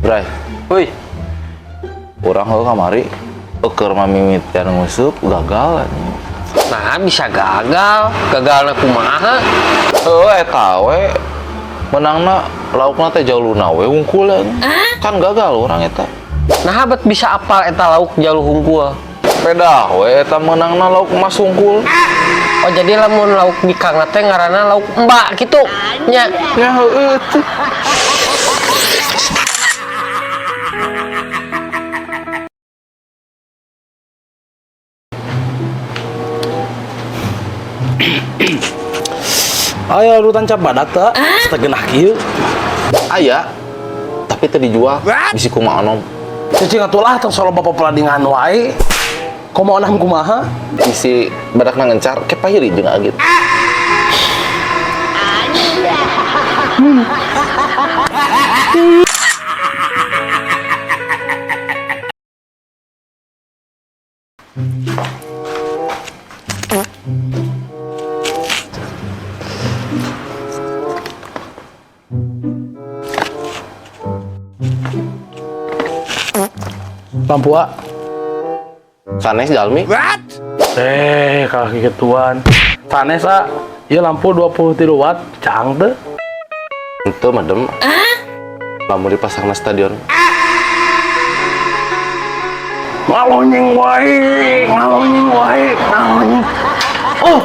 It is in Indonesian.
Bray, Woi, orang heuh kamari keur mamimitian nguseup gagal anjing. nah bisa gagal. Gagalna kumaha? Heuh eta we menangna laukna teh jaluna we hungkul anjing. Kan gagal orang eta. Nah, bet bisa apal eta lauk jalu hungkul. Pedah we eta menangna lauk mas hungkul. Oh, jadi lamun lauk di kangna teh ngaranna lauk mbak gitu. Nya. Ya heueuh teh. Ayo urutan cap badak teh setegenah kieu. Aya tapi teu dijual. Bisi kumaha onom. Cicing atulah tong solo bapak peladingan wae. Komo onam kumaha? Bisi badakna ngencar ke pahiri jeung agit. Lampua. Sanes jalmi. Kalau kegituan. Sanes ieu lampu 23 watt, cang teh. Henteu madem. Lamun dipasangna stadion. Ngalonyeng wae, ngalonyeng wae, ngalonyeng. Oh,